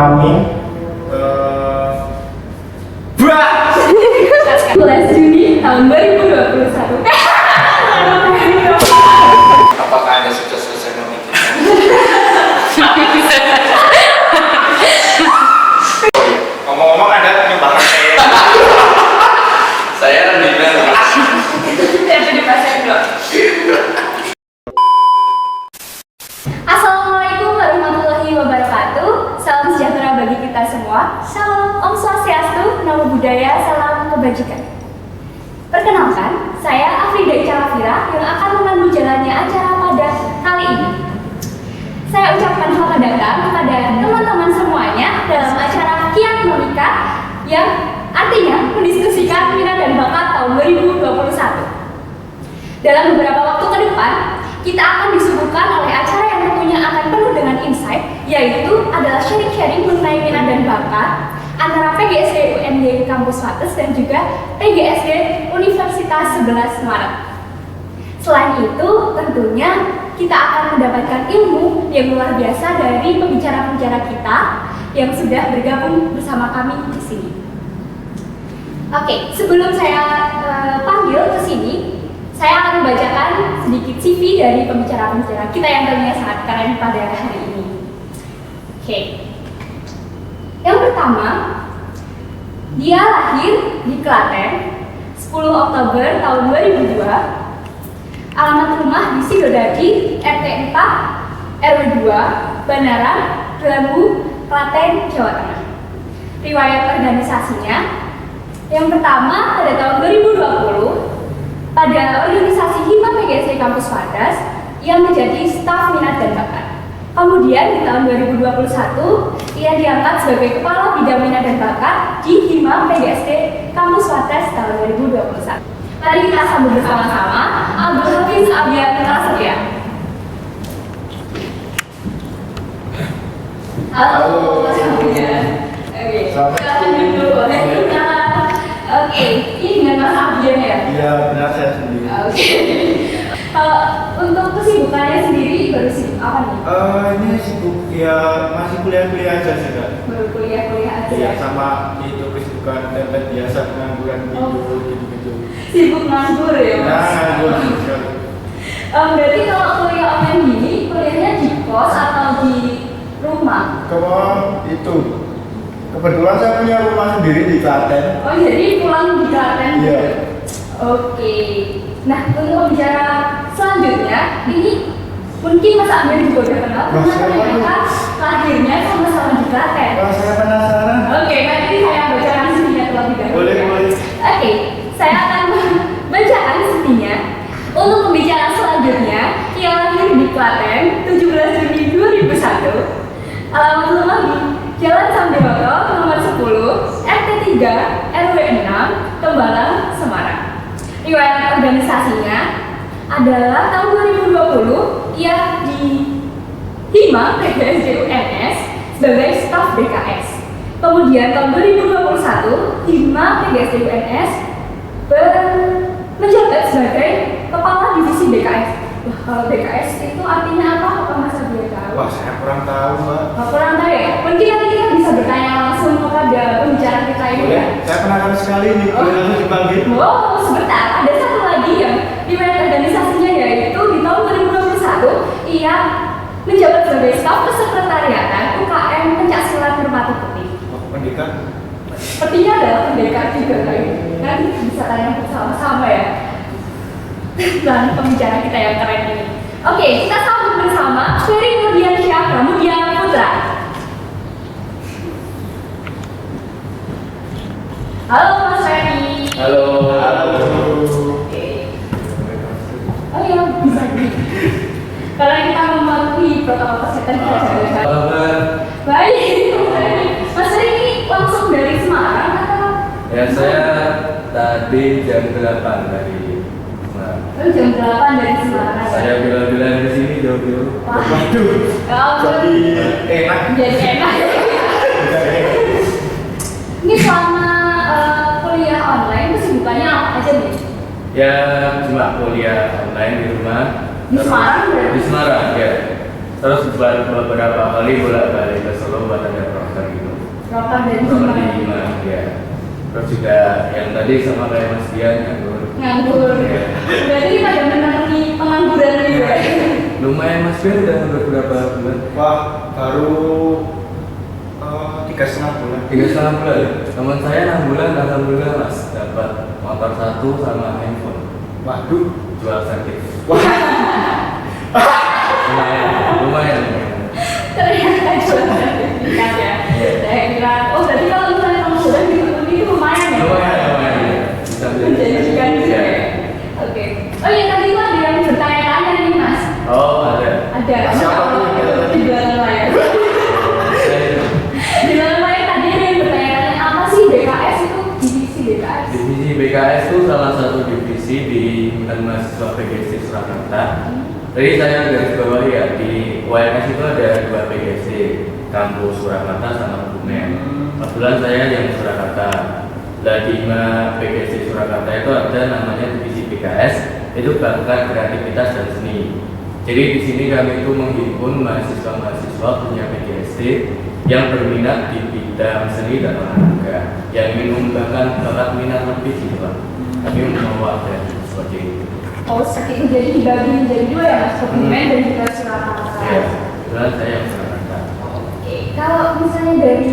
Kami 11 Juni tahun 2021. Apakah Anda sudah selesai memikirkan? Ngomong-ngomong ada penyumbangan saya kan bilang Assalamualaikum warahmatullahi wabarakatuh. Salam sejahtera bagi kita semua. Shalom, Om Swastiastu, Namo Buddhaya, salam kebajikan. Perkenalkan, saya Afrida Icalafira yang akan memandu jalannya acara pada kali ini. Saya ucapkan selamat datang kepada teman-teman semuanya dalam acara Kiat Memika yang artinya mendiskusikan minat dan bakat tahun 2021. Dalam beberapa waktu ke depan, kita akan disuguhkan oleh acara yang tentunya akan penuh dengan insight, yaitu adalah sharing-sharing mengenai minat dan bakat antara PGSD UNY Kampus Wates dan juga PGSD Universitas 11 Maret. Selain itu, tentunya kita akan mendapatkan ilmu yang luar biasa dari pembicara-pembicara kita yang sudah bergabung bersama kami di sini. Oke, sebelum saya panggil ke sini, saya akan membacakan sedikit CV dari pembicara-pembicara kita yang tentunya sangat keren pada hari ini. Oke. Yang pertama, dia lahir di Klaten 10 Oktober tahun 2002. Alamat rumah di Sidodadi, RT 4, RW 2, Banaran, Gelambu, Klaten, Jawa Tengah. Riwayat organisasinya, yang pertama pada tahun 2020, pada organisasi Hima PGSD Kampus Wates, ia menjadi staf minat dan bakat. Kemudian di tahun 2021, ia diangkat sebagai Kepala Bidang Minat dan Bakat di Hima PGSD Kampus Wates tahun 2021. Mari kita sambut bersama-sama Abdul Hafiz Abian Prasetya. Halo, Mas Abian. Oke, silakan duduk. Oke, ini dengan Mas Abian ya? Iya, benar saya sendiri. Oke. Untuk kesibukannya sendiri baru sibuk apa nih? Ini sibuk ya masih kuliah-kuliah aja sih Kak. Baru kuliah-kuliah aja Iya, ya? sama itu kesibukan tempat biasa pengangguran gitu. Sibuk nganggur ya Mas? Nah, nganggur sekali. Berarti kalau kuliah online gini, kuliahnya di kos atau di rumah? Kalau itu kebetulan saya punya rumah sendiri di Klaten. Oh jadi pulang di Klaten? Iya. Oke. Nah untuk bicara selanjutnya, ini mungkin Mas Amir juga udah kenal Mas, karena ternyata lahirnya sama-sama di Klaten. Kalau saya penasaran. Oke, nanti saya bacakan CV-nya terlebih dahulu. Boleh. Oke, saya akan bacakan CV-nya. Untuk pembicaraan selanjutnya, ia lahir di Klaten 17 Juni 2001. Alamat rumah di Jalan Sambiroto nomor 10, RT 3, RW 6, Tembalang, Semarang. Riwayat organisasinya adalah tahun 2020 ia di Hima PGSD UNS sebagai staf BKS. Kemudian tahun 2021 Hima PGSD UNS menjabat sebagai kepala divisi BKS. Wah, kalau BKS itu artinya apa? Apa Mas Abia tahu? Wah, saya kurang tahu Mbak. Kurang tahu ya? Mungkin nanti kita bisa bertanya langsung kepada pembicara kita ini ya. Saya penasaran sekali nih, boleh langsung dipanggil? Wow, sebentar. Ada satu lagi yang riwayat organisasinya yaitu di tahun 2021 ia menjabat sebagai staf kesekretariatan UKM Pencaksilat Merpati Putih. Oh, pendidikan. Sepertinya adalah pendekar juga kali. Nanti bisa tanya bersama-sama ya. Dan pembicara kita yang keren ini. Oke, kita sambut bersama Ferry Nurdiansyah Pramudia Putra. Halo Mas Ferry. halo. Oke. Oh iya, bisa nih. Karena kita mematuhi protokol kesehatan kita juga. Baik, Mas Ferry ini langsung dari Semarang atau? Ya saya tadi jam 8 dari Semarang. Jam 8 dari Semarang. Saya bilang-bilang di sini jauh-jauh. Wah. Waduh. Jadi enak. Jadi enak. Ini selama kuliah online kesibukannya apa aja nih? Ya cuma kuliah online di rumah. Di Semarang berarti? Di Semarang ya. Terus beberapa kali bolak-balik ke Solo buat ada proker gitu. Proper dan Proper di Hima. Hima, ya. Terus juga yang tadi sama kayak Mas Dian Nganggur. Iya. Berarti pada menangani pengangguran juga. Lumayan Mas Dian udah beberapa bulan. Wah, baru 3,5 bulan. 3,5 bulan. Teman saya 6 bulan, alhamdulillah Mas dapat motor 1 sama handphone. Waduh. Jual sakit. Wah, Lumayan. Ternyata jual sertifikat ya. Saya kira, oh berarti kalau misalnya pengangguran di Batu ini lumayan ya? Lumayan. Bisa Menjanjikan gitu Iya. ya. Oke. Oh iya tadi itu ada yang bertanya-tanya nih Mas. Oh, ada. Ada. Siapa tuh? Di belakang layar. Di belakang layar tadi ada yang bertanya-tanya apa sih BKS itu? Divisi BKS. Divisi BKS itu salah satu divisi di Himpunan Mahasiswa PGSD Surakarta. Jadi saya garis bawahi ya, di UNS itu ada 2 PGSD, kampus Surakarta sama Kebumen. Kebetulan saya yang Surakarta. Nah, di PGSD Surakarta itu ada namanya divisi BKS, itu bakat kreativitas dan seni. Jadi di sini kami itu menghimpun mahasiswa-mahasiswa punya PGSD yang berminat di bidang seni dan olahraga, yang ingin mengembangkan bakat minat lebih gitu Pak. Kami membawa dan seperti itu. Oh, seperti jadi dibagi menjadi 2 ya Mas, Kebumen dan juga Surakarta. Ya, kebetulan saya yang Surakarta. Oke, kalau misalnya dari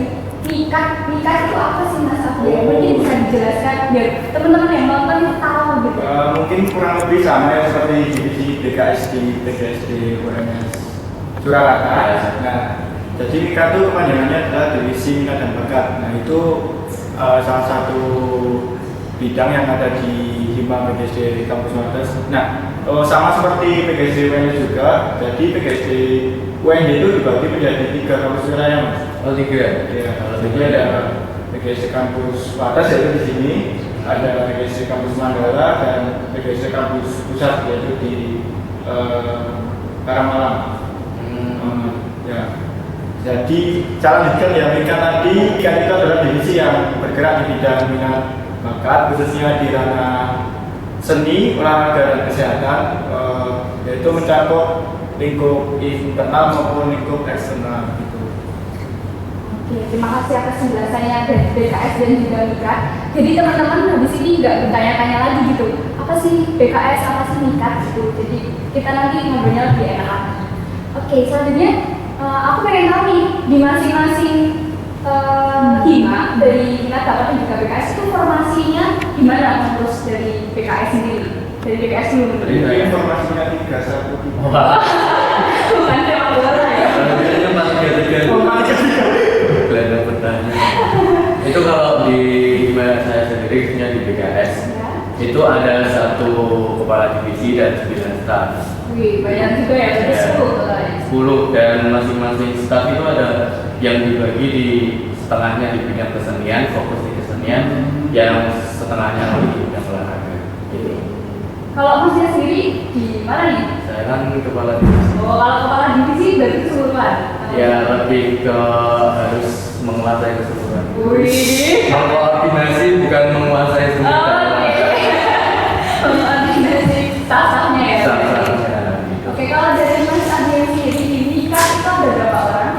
nikah itu apa sih Mas Abdul? Mungkin bisa dijelaskan biar teman-teman yang nonton itu tahu gitu. mungkin kurang lebih sama ya seperti divisi BKS di PGSD UNS Surakarta. Nah, jadi MIKA itu kepanjangannya adalah divisi minat dan bakat. Nah, itu salah satu bidang yang ada di Hima PGSD Kampus Martes. Nah, sama seperti PGSD UNS juga. Jadi PGSD UNJ itu dibagi menjadi 3 kampus wilayah, Mas. Oh, 3. Ya, Kalau jadi ada PGSD Kampus Martes yaitu di sini, ada PGSD Kampus Manggala dan PGSD Kampus Pusat yaitu di Karangmalang. Ya. Jadi cara lanjutkan ya, MIKA tadi kan itu adalah divisi yang bergerak di bidang minat bakat khususnya di ranah seni, olahraga dan kesehatan, yaitu mencakup lingkup internal maupun lingkup eksternal gitu. Oke, terima kasih atas penjelasannya dari BKS dan juga MIKA. Jadi teman-teman habis ini nggak bertanya-tanya lagi gitu, apa sih BKS, apa sih MIKA gitu. Jadi kita nanti ngobrolnya lebih enak. Oke, selanjutnya aku pengen tahu nih di masing-masing Hima dari minat bakat dan juga BKS itu formasinya gimana menurut dari BKS sendiri? Dari BKS dulu. Ini informasinya 31. Wah, Bukan sepak bola ya. kalau biasanya Mas Dian Belanda bertanya. Itu kalau di Hima saya sendiri, khususnya di BKS, Ya. itu ada 1 kepala divisi dan 9 staf. Wih, banyak juga ya, berarti Ya. 10 10 dan masing-masing staf itu ada yang dibagi di setengahnya di bidang kesenian, fokus di kesenian, yang setengahnya di bidang olahraga. Gitu. Kalau Masnya sendiri di mana nih? Saya kan kepala divisi. Oh, kalau kepala divisi berarti keseluruhan. Ya lebih ke harus menguasai keseluruhan. Wih. Mengkoordinasi bukan menguasai semua. Oke. Koordinasi sah-sahnya ya. Sama-sama, gitu. Oke, kalau dari Mas Adrian sendiri di MIKA itu ada berapa orang?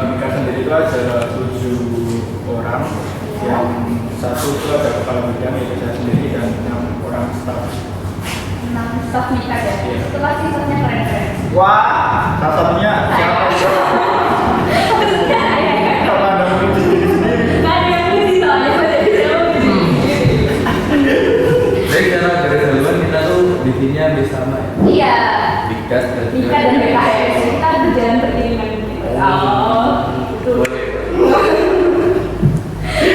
Di MIKA sendiri itu ada 7 orang, yang 1 itu ada kepala bidang yaitu saya sendiri dan 6 orang staf. 6 staf MIKA ya. Itu pasti stafnya keren-keren. Wah, salah satunya siapa? Kalau Anda memuji diri sendiri. Nggak ada yang puji soalnya, jadi saya mau puji diri. Jadi secara garis haluan kita tuh divisinya hampir sama ya. Iya. Dikas dan MIKA dan BKS kita berjalan beriringan gitu. Oh, gitu. Boleh.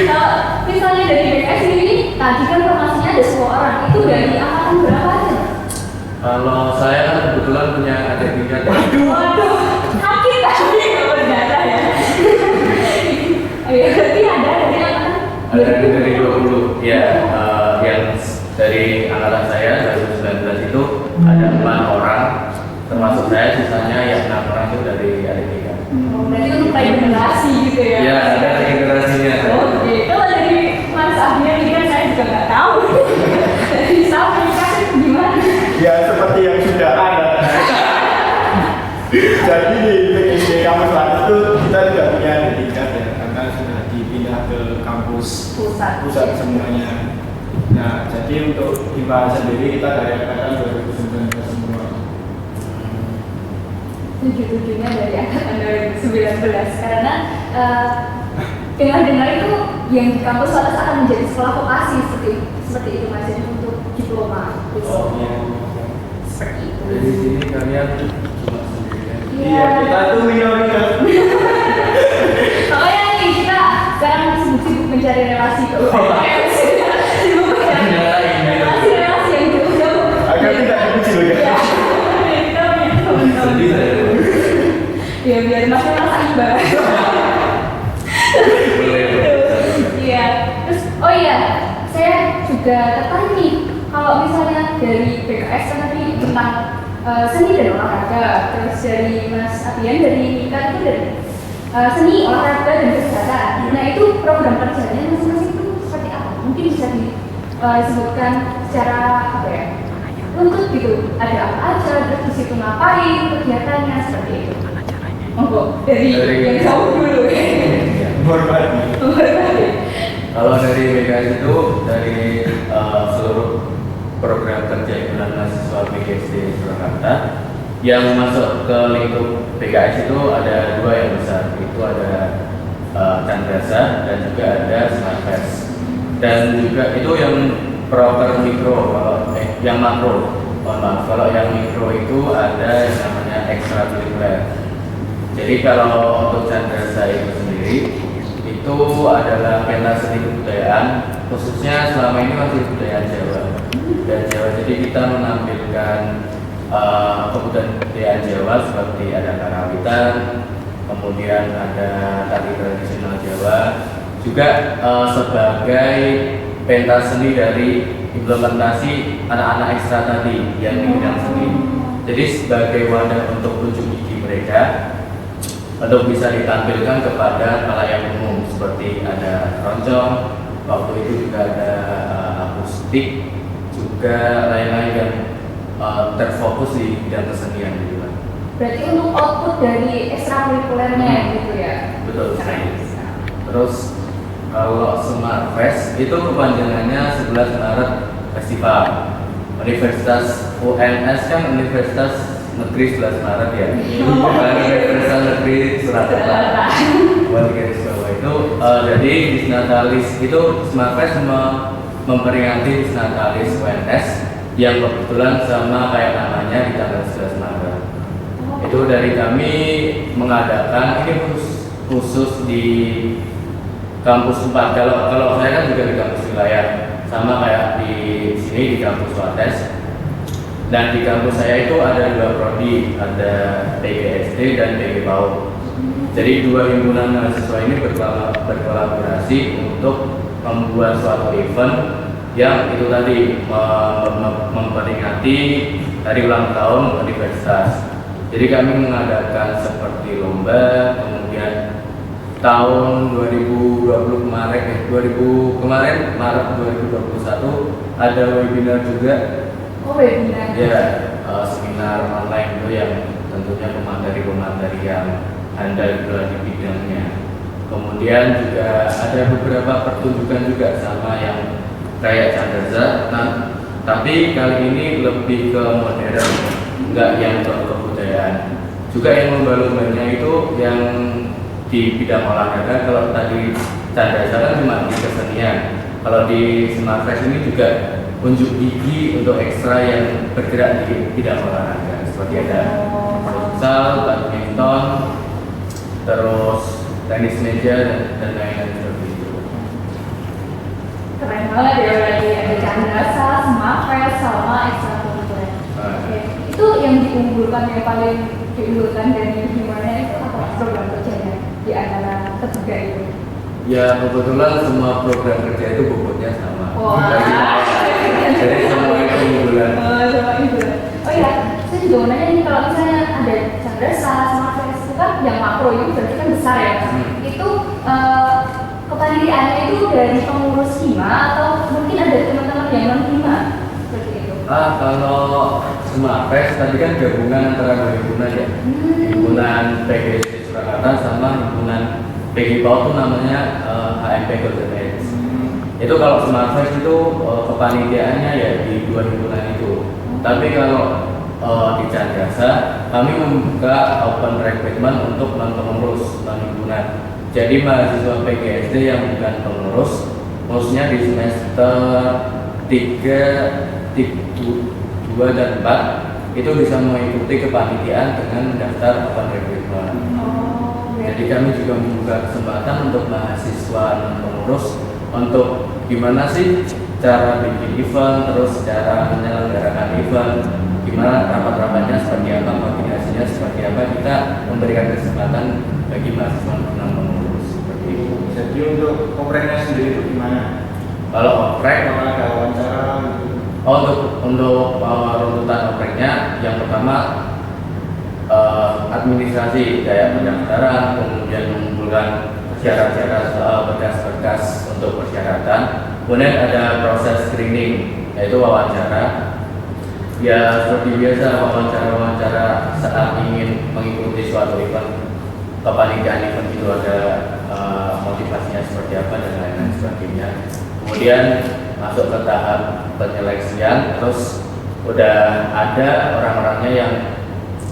Kalau misalnya dari BKS ini tadi kan formasinya ada 10 orang, itu dari angkatan berapa aja? Kalau saya kan kebetulan punya adik tingkat. Waduh, sakit tadi kalau berdarah ya. Oh ya, berarti ada dari angkatan Ada yang dari 20 ya, yang dari angkatan saya 2019 itu ada 4 orang, termasuk saya, sisanya yang 6 orang itu dari adik tingkat. Oh, berarti untuk regenerasi gitu ya? Ya, ada regenerasinya. Oke, kalau dari Mas Abdian ini kan saya juga nggak tahu. Dari sampai kasih gimana? Ya seperti yang sudah ada. Jadi di PGSD Kampus Martes itu kita tidak punya tingkat ya, karena sudah dipindah ke kampus Pusat. semuanya. Nah, jadi untuk IPA sendiri kita dari angkatan 2019 semua. Tujuh-tujuhnya dari angkatan 2019 karena dengar-dengar itu yang di kampus Wates akan menjadi sekolah vokasi seperti itu Mas, jadi untuk diploma. Seperti itu. Dari sini kalian cuma sendirian. Iya, kita tuh minoritas. Makanya nih kita sekarang sibuk mencari relasi ke sibuk mencari relasi yang jauh-jauh. Agar tidak kecil ya. Iya. Kita punya teman-teman. Sedih saya. Ya biar masnya merasa iba. Boleh. Iya. Terus oh iya, saya juga tertarik nih kalau misalnya dari BKS kan tadi tentang seni dan olahraga, terus dari Mas Abian dari Mika itu dari seni, olahraga dan kesehatan. Nah itu program kerjanya masing-masing itu seperti apa? Mungkin bisa disebutkan secara apa ya? Runtut gitu. Ada apa aja, terus di situ ngapain, kegiatannya seperti itu. Monggo dari yang jauh dulu. Hormati. Kalau dari BKS itu dari seluruh program kerja himpunan mahasiswa BGSD Surakarta yang masuk ke lingkup BKS itu ada dua yang besar, itu ada Candrasa dan juga ada Smartfest, dan juga itu yang proker mikro, yang makro. Kalau yang mikro itu ada yang namanya ekstrakurikuler. Jadi kalau untuk Candrasa itu sendiri itu adalah pentas seni kebudayaan, khususnya selama ini masih budaya Jawa dan Jawa. Jadi kita menampilkan kebudayaan Jawa seperti ada karawitan, kemudian ada tari tradisional Jawa, juga sebagai pentas seni dari implementasi anak-anak ekstra tadi yang di bidang seni. Jadi sebagai wadah untuk unjuk gigi mereka untuk bisa ditampilkan kepada khalayak umum, seperti ada keroncong, waktu itu juga ada akustik, juga lain-lain yang terfokus di bidang kesenian gitu kan. Berarti untuk output dari ekstrakurikulernya gitu ya? Betul sekali. Terus kalau Smartfest itu kepanjangannya 11 Maret Festival. Universitas UNS kan Universitas Negeri 11 Maret ya. Bukan Universitas Negeri Surakarta. Buat garis bawah itu jadi Disnatalis itu Smartfest memperingati Disnatalis UNS yang kebetulan sama kayak namanya di tanggal 11 Maret. Itu dari kami mengadakan ini khusus di kampus 4. Kalau saya kan juga di kampus wilayah, sama kayak di sini di kampus Wates. Dan di kampus saya itu ada dua prodi, ada PGSD dan PG PAUD. Jadi dua himpunan mahasiswa ini berkolaborasi untuk membuat suatu event yang itu tadi memperingati hari ulang tahun universitas. Jadi kami mengadakan seperti lomba, kemudian tahun 2020 kemarin Maret 2021 ada webinar juga. Oh webinar. Ya, seminar online itu yang tentunya pemateri-pemateri yang handal di bidangnya. Kemudian juga ada beberapa pertunjukan juga sama yang kayak Candrasa. Nah, tapi kali ini lebih ke modern, enggak yang ke kebudayaan. Juga yang lomba-lombanya itu yang di bidang olahraga. Kalau tadi Candrasa kan cuma di kesenian. Kalau di Smartfest ini juga unjuk gigi untuk ekstra yang bergerak di bidang olahraga, seperti ada futsal, badminton, terus tenis meja dan lain-lain seperti itu. Keren banget ya, berarti ada Candrasa, Smartfest, sama ekstrakurikuler. Oke. Itu yang diunggulkan, yang paling diunggulkan dari gimana itu apa program kerjanya di antara ketiga itu? Ya kebetulan semua program kerja itu bobotnya sama. Wah. Jadi semua itu unggulan. Sama itu. Oh iya, saya juga mau nanya nih, kalau misalnya ada Candrasa, Smartfest itu kan yang makro itu berarti kan besar ya. Itu kepanitiaannya itu dari pengurus hima atau mungkin ada teman-teman yang non hima seperti itu? Kalau Smartfest tadi kan gabungan antara dua himpunan ya. Himpunan PGSD Surakarta sama himpunan PGI PAUD itu namanya HMP Golden Age. Itu kalau Smart Fest itu kepanitiaannya ya di 2 himpunan itu. Tapi kalau di Candrasa kami membuka open recruitment untuk non-pengurus non-himpunan. Jadi mahasiswa PGSD yang bukan pengurus, khususnya di semester 3, 2 dan 4 itu bisa mengikuti kepanitiaan dengan mendaftar open recruitment. Jadi kami juga membuka kesempatan untuk mahasiswa non-pengurus untuk gimana sih cara bikin event, terus cara menyelenggarakan event, gimana rapat-rapatnya seperti apa, koordinasinya seperti apa, kita memberikan kesempatan bagi mahasiswa non-pengurus seperti itu. Jadi untuk opreknya sendiri itu gimana? Kalau oprek, Kalau ada wawancara gitu. untuk runtutan opreknya, yang pertama administrasi kayak pendaftaran, kemudian mengumpulkan syarat-syarat berkas-berkas untuk persyaratan. Kemudian ada proses screening, yaitu wawancara. Ya seperti biasa wawancara saat ingin mengikuti suatu event kepanitiaan event itu ada motivasinya seperti apa dan lain-lain sebagainya. Kemudian masuk ke tahap penyeleksian, terus udah ada orang-orangnya yang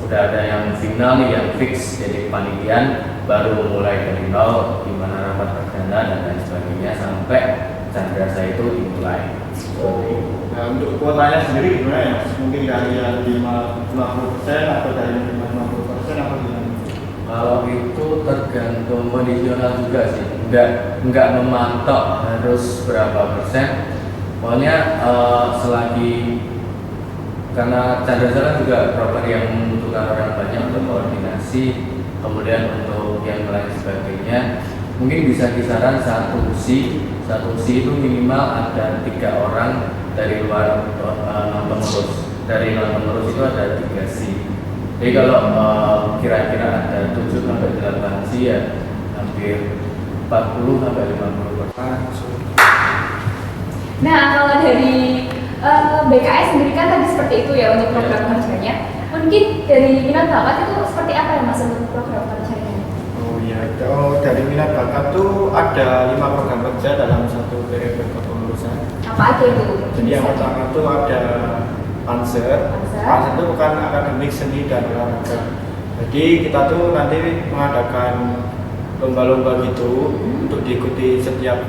udah ada yang final nih, yang fix jadi kepanitiaan, baru mulai dari nol gimana rapat perdana dan lain sebagainya sampai Candrasa itu dimulai. Nah, untuk kuotanya sendiri gimana ya? Mungkin dari yang 50% atau dari 50% apa gimana? Kalau itu tergantung kondisional juga sih, nggak mematok harus berapa persen. Pokoknya selagi, karena Candrasa kan juga proper yang membutuhkan orang banyak untuk koordinasi, kemudian untuk yang lain sebagainya, mungkin bisa kisaran satu usi itu minimal ada 3 orang dari luar non-pengurus. Dari non-pengurus itu ada 3 sih. Jadi kalau kira-kira ada 7 sampai 8 sih ya hampir 40 sampai 50%. Nah, kalau dari BKS sendiri kan tadi seperti itu ya untuk program kerjanya. Mungkin dari minat bakat itu seperti apa ya Mas untuk program kerjanya? Oh iya, dari minat bakat tuh ada 5 program kerja dalam satu periode kepengurusan. Apa aja itu? Jadi yang pertama tuh ada Panzer. Panzer itu bukan akademik seni dan olahraga. Jadi kita tuh nanti mengadakan lomba-lomba gitu untuk diikuti setiap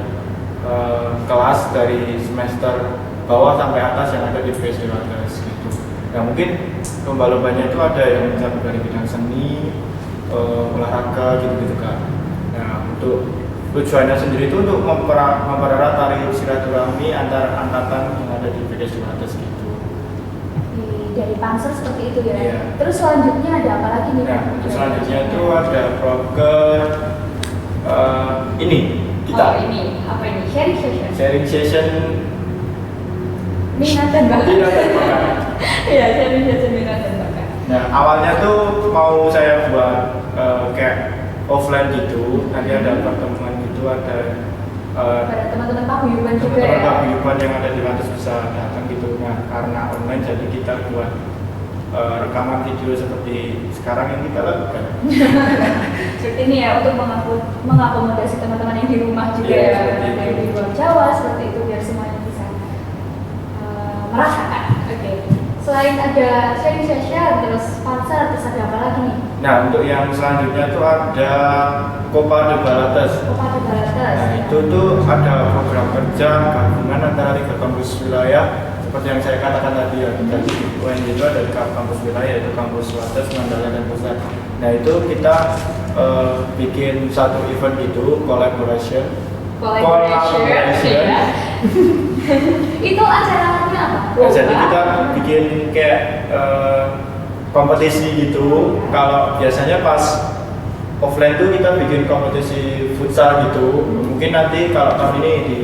kelas dari semester bawah sampai atas yang ada di BSD Wates gitu. Nah mungkin lomba-lombanya itu ada yang mencakup dari bidang seni, olahraga gitu-gitu kan. Nah untuk tujuannya sendiri itu untuk mempererat tali silaturahmi antar angkatan yang ada di BSD Wates gitu. Dari Panser seperti itu ya. Iya. Terus selanjutnya ada apa lagi nih? Nah untuk selanjutnya itu ada program ini kita. Oh ini apa ini? Sharing session. Sharing session Minat dan bakat. minat dan bakat. Iya, sharing session minat dan bakat. Nah awalnya tuh mau saya buat kayak offline gitu, nanti ada pertemuan gitu, ada Pada teman-teman paguyuban juga teman-teman ya. paguyuban yang ada di Wates bisa datang gitu. Nah karena online jadi kita buat rekaman video seperti sekarang yang kita lakukan. Seperti ini ya untuk mengakomodasi teman-teman yang di rumah juga Iya, ya, seperti yang itu. di luar Jawa seperti itu biar semuanya bisa merasakan. Oke. Selain ada sharing session, terus Panser, terus ada apa lagi nih? Nah untuk yang selanjutnya tuh ada Copa de Balates. Copa de Balates. Nah itu tuh ada program kerja gabungan antara 3 kampus wilayah seperti yang saya katakan tadi ya. Jadi UNJ itu ada di kampus wilayah, yaitu kampus Wates, Mandala dan Pusat. Nah itu kita bikin satu event gitu, collaboration. Ya. Itu acaranya apa? Nah, jadi kita bikin kayak kompetisi gitu. Kalau biasanya pas offline tuh kita bikin kompetisi futsal gitu. Mungkin nanti kalau tahun ini di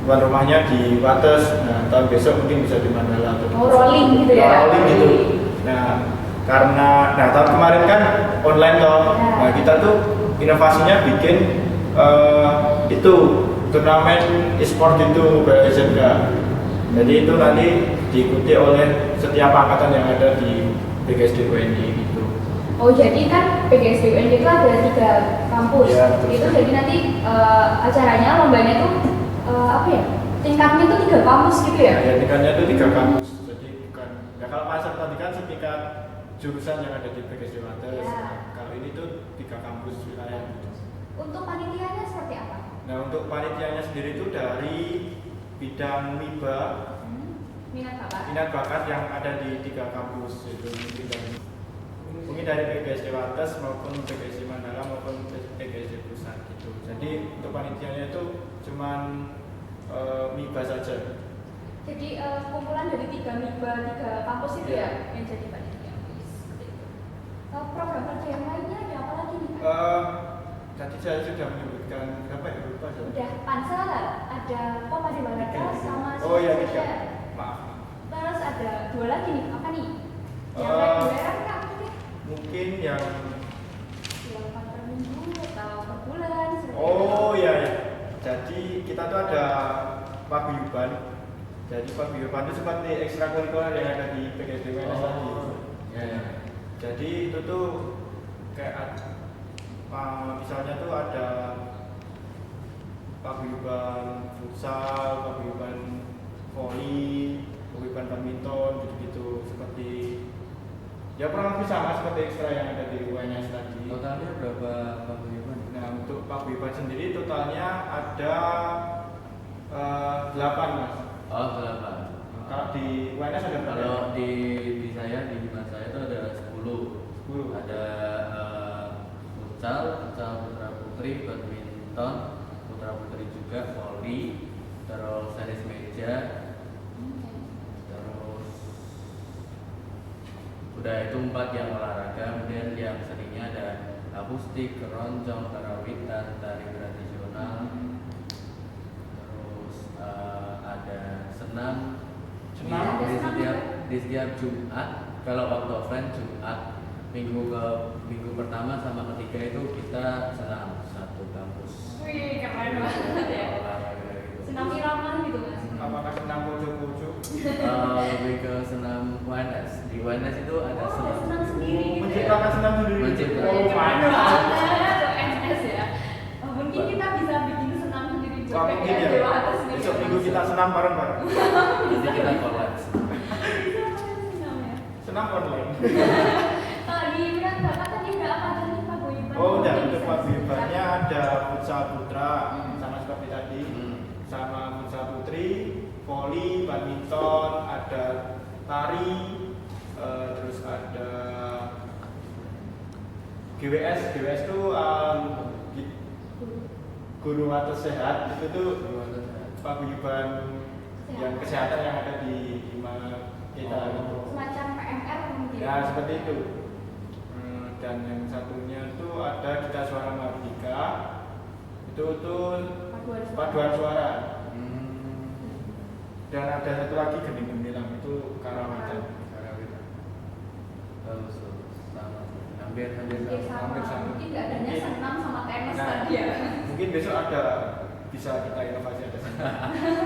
tuan rumahnya di Wates, nah tahun besok mungkin bisa di Mandala atau rolling gitu ya. Rolling gitu. Nah karena tahun kemarin kan online toh. Nah kita tuh inovasinya bikin itu turnamen e-sport itu Mobile Legends kan. Jadi itu nanti diikuti oleh setiap angkatan yang ada di BKSD UNJ gitu. Oh jadi kan PGSD UNJ itu ada 3 kampus. Iya, betul. Itu jadi nanti acaranya lombanya tuh apa ya? Tingkatnya tuh 3 kampus gitu ya? Ya, tingkatnya itu 3 kampus. Jadi bukan, ya kalau pasar tadi kan setingkat jurusan yang ada di PGSD Wates. Ya. Kalau ini tuh 3 kampus wilayah. Untuk panitianya seperti apa? Nah untuk panitianya sendiri itu dari bidang MIBA, Minat bakat? yang ada di 3 kampus itu mungkin dari PGSD Wates maupun PGSD Mandala maupun PGSD Pusat gitu. Jadi untuk panitianya itu cuman MIBA saja. Jadi kumpulan dari 3 MIBA, 3 kampus itu Iya. ya yang jadi panitia. Seperti itu. Program kerja yang lainnya ada apa lagi nih? Tadi saya sudah menyebutkan berapa ya, lupa saya. Udah pansel, ada Pemadi Balada sama Oh iya, Sosial. tiga. Maaf. Terus ada 2 lagi nih, apa nih? Yang Eh, reguleran kak? Mungkin yang Dilakukan per minggu atau per bulan? seperti oh itu. iya ya. Jadi kita tuh ada paguyuban. Jadi paguyuban itu seperti ekstrakurikuler yang ada di PGSD UNS tadi. Ya, ya. Jadi itu tuh kayak misalnya tuh ada paguyuban futsal, paguyuban voli, paguyuban badminton gitu-gitu, seperti ya kurang lebih sama seperti ekstra yang ada di UNS tadi. Totalnya berapa paguyuban? Nah untuk paguyuban sendiri totalnya ada 8 mas. Oh, 8. Kalau di UNS ada berapa? Kalau di saya di dinas saya itu ada 10. 10. Ada futsal putra putri, badminton, putra putri juga, voli, terus tenis meja, terus udah itu 4 yang olahraga. Kemudian yang seninya ada akustik, keroncong, karawitan, tari tradisional, terus ada senam. Senam? Ada Di senam setiap juga? di setiap Jumat, kalau waktu offline Jumat, minggu pertama sama ketiga itu kita senam satu kampus. Wih, keren banget ya. Olahraga gitu. Senam irama gitu mas. Apakah senam pojok-pojok? Lebih ke senam UNS. Di UNS itu ada Oh, ada senam. senam sendiri gitu ya? Menciptakan senam sendiri. Menciptakan. Oh, Keren mantap. banget, UNS ya. Oh, mungkin kita bisa bikin senam sendiri Wah, juga mungkin ya. ya. Dewa atas nih. Besok minggu kita senam bareng-bareng. Nanti kita kolaps. Bisa senam ya. Senam online. Kalau di minat bakat tadi ada apa aja nih paguyuban? Oh, udah Mungkin untuk bisa paguyubannya ada futsal putra sama seperti tadi, Hmm. sama futsal putri, voli, badminton, ada tari, terus ada GWS. GWS itu guru atau sehat itu tuh paguyuban yang kesehatan yang ada di mana kita gitu. semacam PMR mungkin. Ya seperti itu. Dan yang satunya itu ada Kita Suara Mardika. Itu tuh paduan suara. Dan ada satu lagi Gening Gemilang itu karawitan. Bagus, sama. Hampir Oke, sama. hampir sama. Mungkin nggak adanya senam sama tenis Nah, tadi ya. mungkin besok ada bisa kita inovasi ada sana.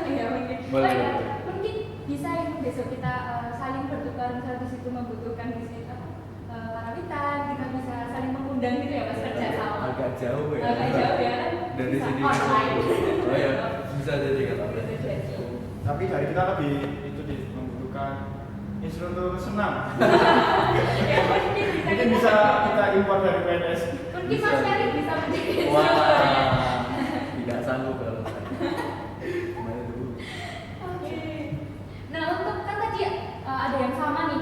Iya mungkin. Boleh, Oh, ya, boleh. mungkin bisa ya besok kita saling bertukar misalnya di situ membutuhkan di situ karawitan, kita bisa saling mengundang gitu ya mas kerja sama. Agak jauh ya. Agak jauh ya kan. Dari Bisa sini ke online. situ. Oh ya, bisa jadi kalau Bisa jadi. Tapi dari kita lebih itu membutuhkan instruktur senam. Ya mungkin Mungkin bisa kita impor dari PNS. Mungkin mas Ferry bisa menjadi Wah, instrukturnya. tidak sanggup kalau saya. Gimana dulu? Oke. Nah untuk kan tadi ada yang sama nih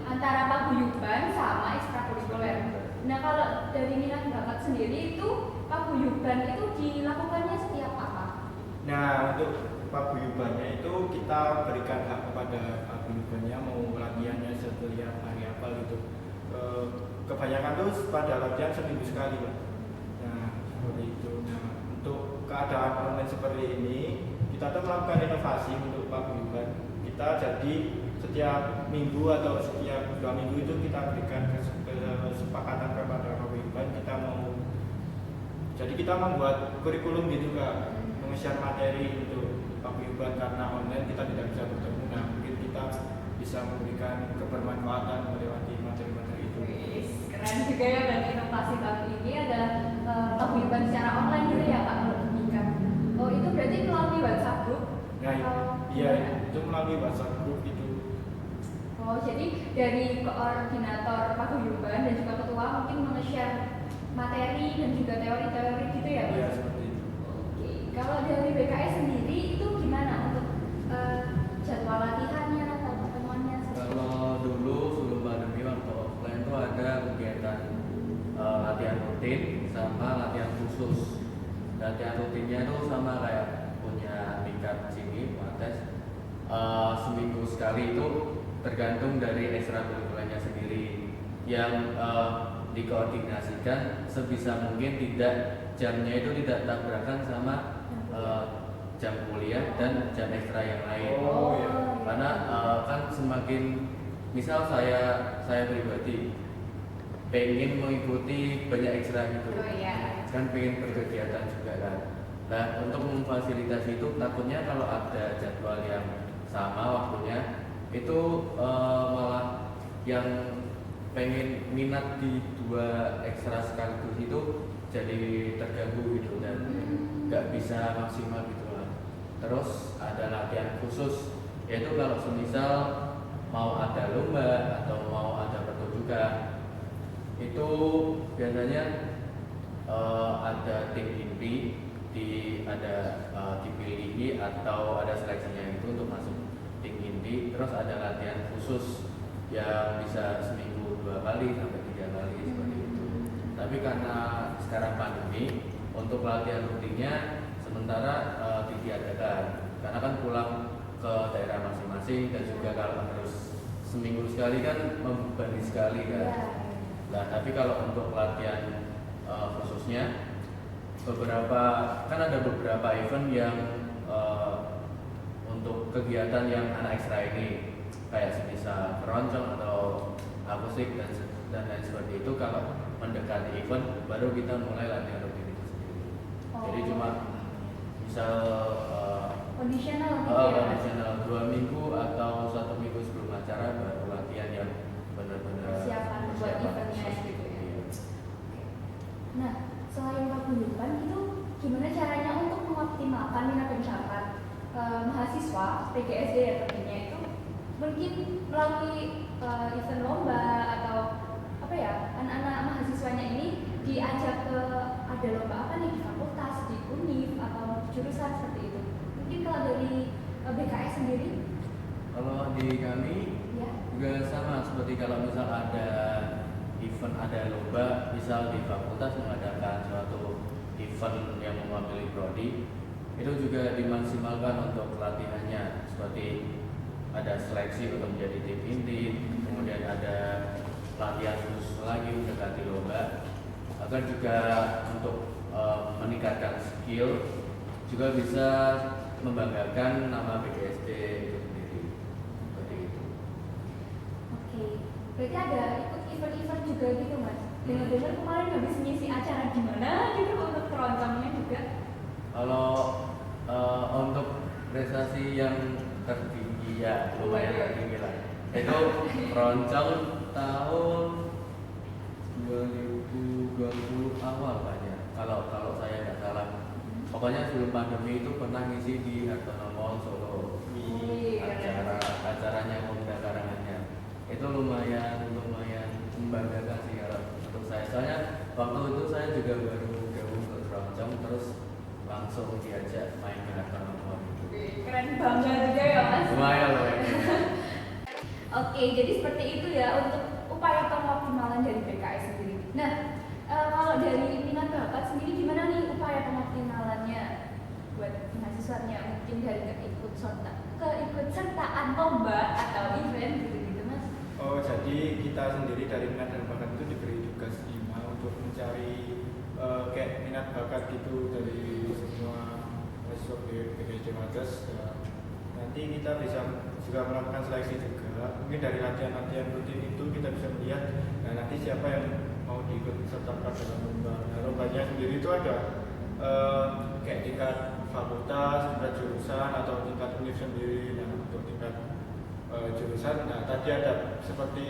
antara paguyuban sama ekstrakurikuler. Nah kalau dari minat bakat sendiri itu paguyuban itu dilakukannya setiap apa? Nah untuk paguyubannya itu kita berikan hak kepada paguyubannya mau latihannya setiap hari apa gitu. Kebanyakan tuh pada latihan seminggu sekali Pak. Nah seperti itu. Nah untuk keadaan online seperti ini kita tuh melakukan inovasi untuk paguyuban. Kita jadi setiap minggu atau setiap 2 minggu itu kita berikan kesepakatan kepada paguyuban kita mau jadi kita membuat kurikulum gitu Kak, meng-share materi untuk paguyuban karena online kita tidak bisa bertemu. Nah mungkin kita bisa memberikan kebermanfaatan melewati materi-materi itu. Wis, Keren juga ya, dan inovasi baru ini adalah paguyuban secara online gitu ya Pak kalau demikian. Oh itu berarti melalui WhatsApp group? Nah, Atau iya gimana? itu melalui WhatsApp group itu. Oh jadi dari koordinator paguyuban dan juga ketua mungkin meng-share materi dan juga teori-teori gitu ya Pak? Iya seperti itu. Oke, kalau dari BKS sendiri itu gimana untuk jadwal latihannya atau pertemuannya? Kalau dulu sebelum pandemi waktu offline itu ada kegiatan latihan rutin sama latihan khusus. Latihan rutinnya itu sama kayak punya tingkat sini, Mates. Seminggu sekali itu tergantung dari ekstrakurikulernya sendiri yang dikoordinasikan sebisa mungkin jamnya itu tidak tabrakan sama jam kuliah dan jam ekstra yang lain. Oh, iya. Karena kan semakin misal saya pribadi pengen mengikuti banyak ekstra gitu, Oh iya. kan pengen berkegiatan juga kan. Nah untuk memfasilitasi itu takutnya kalau ada jadwal yang sama waktunya itu malah yang pengen minat di dua ekstra sekaligus itu jadi terganggu gitu dan nggak bisa maksimal gitu lah. Terus ada latihan khusus, yaitu kalau semisal mau ada lomba atau mau ada pertunjukan itu biasanya ada tim inti dipilih atau ada seleksinya itu untuk masuk tim inti. Terus ada latihan khusus yang bisa seminggu 2 kali sampai 3 kali seperti itu. Tapi karena sekarang pandemi, untuk latihan rutinnya sementara ditiadakan karena kan pulang ke daerah masing-masing dan juga kalau harus seminggu sekali kan membebani sekali kan. Nah tapi kalau untuk latihan khususnya kan ada beberapa event yang untuk kegiatan yang anak ekstra ini kayak semisal keroncong atau akustik dan lain seperti itu. Kalau mendekati event baru kita mulai latihan rutin itu sendiri. Jadi cuma misal Kondisional gitu ya? kondisional 2 minggu atau 1 minggu sebelum acara baru latihan yang benar-benar Persiapan buat eventnya gitu ya. Iya. Nah, selain paguyuban itu gimana caranya untuk mengoptimalkan minat dan bakat mahasiswa PGSD ya tentunya itu mungkin melalui event lomba atau apa ya, anak-anak mahasiswanya ini diajak ke ada lomba apa nih di fakultas, di univ atau jurusan seperti itu. Mungkin kalau dari BKS sendiri? Kalau di kami Ya. juga sama seperti kalau misal ada event, ada lomba, misal di fakultas mengadakan suatu event yang mewakili prodi, itu juga dimaksimalkan untuk pelatihannya, seperti ada seleksi untuk menjadi tim inti, kemudian ada latihan khusus lagi mendekati lomba, agar juga untuk meningkatkan skill, juga bisa membanggakan nama BGSD itu sendiri, seperti itu. Oke, berarti ada ikut event-event juga gitu mas? Dengar-dengar kemarin habis ngisi acara di mana gitu untuk keroncongnya juga? Kalau untuk prestasi yang tertinggi ya lumayan tertinggi lah. Itu keroncong tahun 2020 awal banyak. Kalau saya nggak salah. Pokoknya sebelum pandemi itu pernah ngisi di Hartono Mall Solo. Acaranya Pemuda Karangannya. Itu lumayan membanggakan sih kalau untuk saya. Soalnya waktu itu saya juga baru gabung ke keroncong terus langsung diajak main ke Hartono Mall. Keren, bangga juga ya mas? Lumayan loh. Oke, jadi seperti itu ya untuk upaya pengoptimalan dari BKS sendiri. Nah, kalau dari minat bakat sendiri gimana nih upaya pengoptimalannya buat mahasiswanya? Mungkin dari keikutsertaan lomba atau event gitu-gitu mas? Oh, jadi kita sendiri dari minat dan bakat itu diberi tugas 5 untuk mencari kayak minat bakat gitu dari semua mahasiswa PGSD Mages. Nanti kita bisa juga melakukan seleksi juga. Mungkin dari latihan-latihan rutin itu kita bisa melihat, nah nanti siapa yang mau diikut sertakan dalam lomba. Nah, lombanya sendiri itu ada kayak tingkat fakultas, tingkat jurusan atau tingkat univ sendiri. Nah, untuk tingkat jurusan, nah tadi ada seperti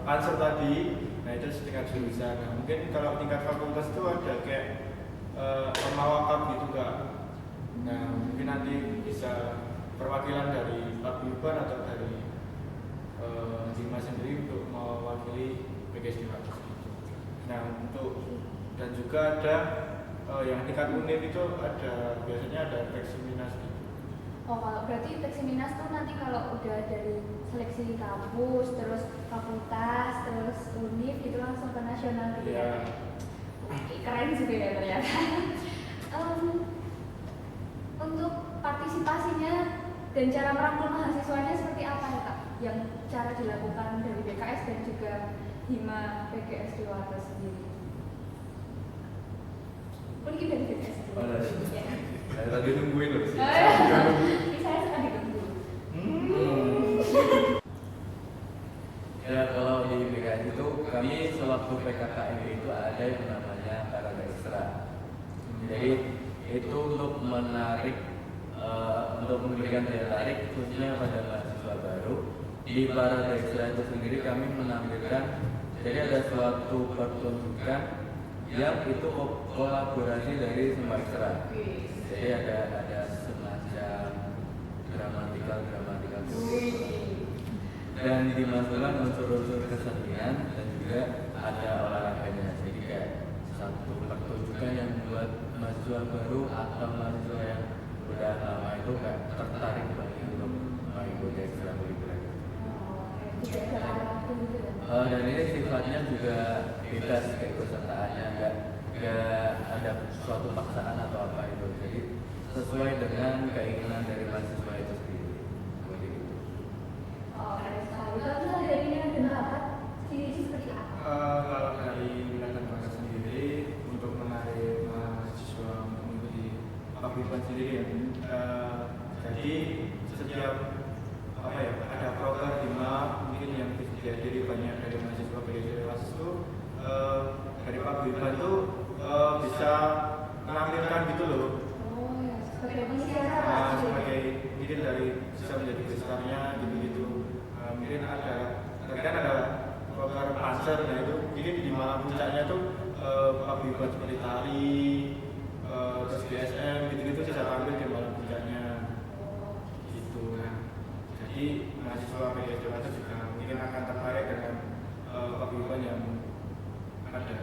answer tadi Nah itu tingkat jurusan. Nah, mungkin kalau tingkat fakultas itu ada kayak pemawakaf gitu Kak. Nah mungkin nanti bisa perwakilan dari paguyuban atau dari Hima sendiri untuk mewakili PGSD Wates gitu. Nah untuk dan juga ada yang tingkat unit itu ada biasanya ada Peksiminas gitu. Oh, kalau berarti Peksiminas tuh nanti kalau udah dari seleksi kampus, terus fakultas, terus univ gitu langsung ke nasional gitu ya. Keren juga ya ternyata. Untuk partisipasinya dan cara merangkul mahasiswanya seperti apa ya Kak? Yang cara dilakukan dari BKS dan juga Hima PGSD Wates sendiri. Mungkin dari BKS dulu. Oh, dari. Ya. Saya tadi nungguin loh sih. Saya suka ditunggu. Ya kalau di BKS itu kami sewaktu PKKMB itu ada yang namanya Parada Ekstra. Jadi itu untuk menarik, untuk memberikan daya tarik khususnya pada mahasiswa baru. Di Parada Ekstra itu sendiri kami menampilkan, jadi ada suatu pertunjukan yang itu kolaborasi dari semua ekstra. Jadi ada semacam gramatikal dan dimasukkan unsur-unsur kesenian dan juga ada olahraganya. Jadi kayak satu pertunjukan yang membuat mahasiswa baru atau mahasiswa yang udah lama itu kayak tertarik banget untuk mengikuti ekstrakurikuler. Dan ini sifatnya juga bebas keikutsertaannya, nggak ada suatu paksaan atau apa itu. Jadi sesuai dengan keinginan dari mahasiswa itu sendiri. Seperti itu. Oh, keren sekali. Kalau dari minat dan bakat sendiri seperti apa? Kalau dari minat dan bakat sendiri untuk menarik mahasiswa mengikuti paguyuban sendiri ya. Jadi setiap ada proker Hima mungkin yang dihadiri banyak dari mahasiswa PGSD Wates itu dari paguyuban itu bisa menampilkan gitu loh. Oh ya, sebagai pengisi acara. Sebagai mungkin dari bisa menjadi besarnya gitu-gitu. Mungkin kan ada proker panser, nah itu mungkin di malam puncaknya tuh paguyuban seperti tari, terus BSM gitu-gitu bisa tampil di malam puncaknya. Gitu. Nah, jadi mahasiswa PGSD Wates juga mungkin akan tertarik dengan paguyuban yang ada.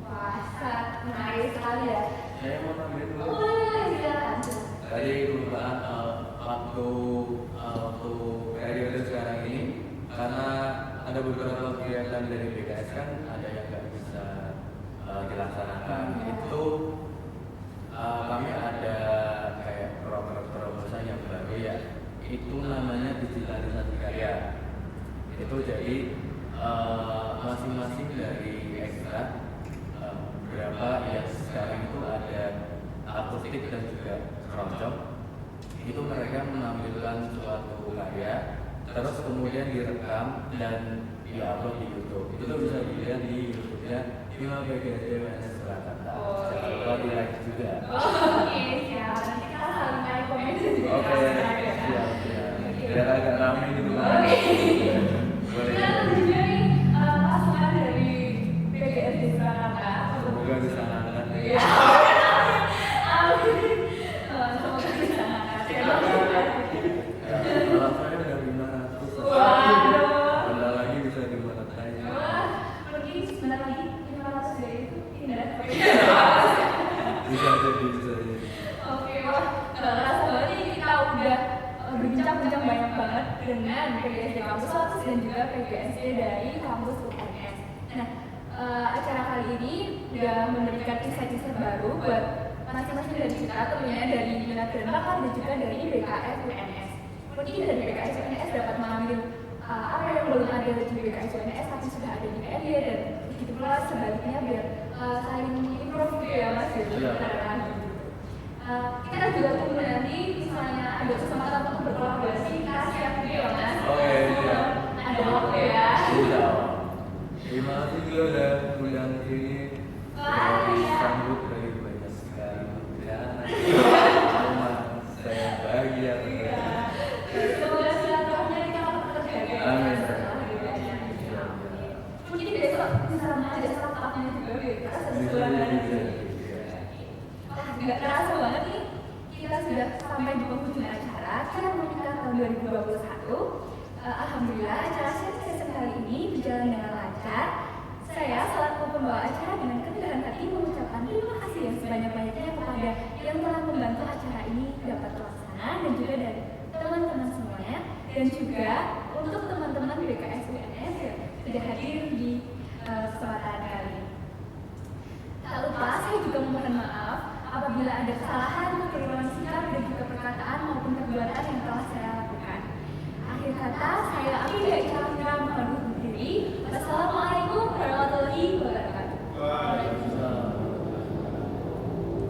Wah, sangat menarik sekali ya. Saya mau tambahin dulu. Oh, silakan. Tadi kelupaan waktu periode sekarang ini karena ada beberapa kegiatan dari BKS kan ada yang nggak bisa dilaksanakan. Itu kami ada kayak terobosan yang baru ya. Itu namanya digitalisasi karya. Itu jadi masing-masing dari ekstra berapa yang sekarang itu ada akustik dan juga keroncong, itu mereka menampilkan suatu karya terus kemudian direkam dan diupload di YouTube. Itu bisa dilihat di YouTube-nya Hima PGSD Wates Surakarta. Jangan lupa di like juga. Oke, siap. Nanti kita saling cari komen juga. Oke, siap. Biar agak ramai di rumah. Boleh. Kita lanjut dari masukan dari PGSD Surakarta. Semoga disanangkan. Iya. Amin. Semoga disanangkan. Kalau saya udah 500. Waduh. Bentar lagi bisa dimonetize. Wah, mungkin sebentar lagi 500 dari itu indah. Bisa jadi. Oke, wah, rasa banget ini kita udah berbincang-bincang banyak banget dengan PGSD Kampus Wates dan juga PGSD dari kampus UNS. Nah, acara kali ini udah memberikan insight-insight baru buat masing-masing dari kita, tentunya dari minat dan bakat dan juga dari BKS UNS. Mungkin dari BKS UNS dapat mengambil apa yang belum ada di BKS UNS tapi sudah ada di PND dan begitu pula sebaliknya biar saling improve gitu ya Mas gitu. Kita juga tunggu nanti misalnya ada kesempatan untuk berkolaborasi kasih yang video Mas. Oke, siap. Ada waktu ya. Siap. Terima kasih juga udah undang sini. Wah, iya. Sambut dari banyak sekali undangan. Saya bahagia. Semoga silaturahmi kita terus terjaga. Amin. Mungkin besok kerasa banget nih, kita sudah sampai di penghujung acara Cara Menikah tahun 2021. Alhamdulillah acara sesi kali ini berjalan dengan lancar. Saya selaku pembawa acara dengan kerendahan hati mengucapkan terima kasih yang sebanyak-banyaknya kepada yang telah membantu acara ini dapat terlaksana, dan juga dari teman-teman semuanya, dan juga untuk teman-teman BKS UNS yang tidak hadir di kesempatan kali ini. Tak lupa saya juga memohon maaf apabila ada kesalahan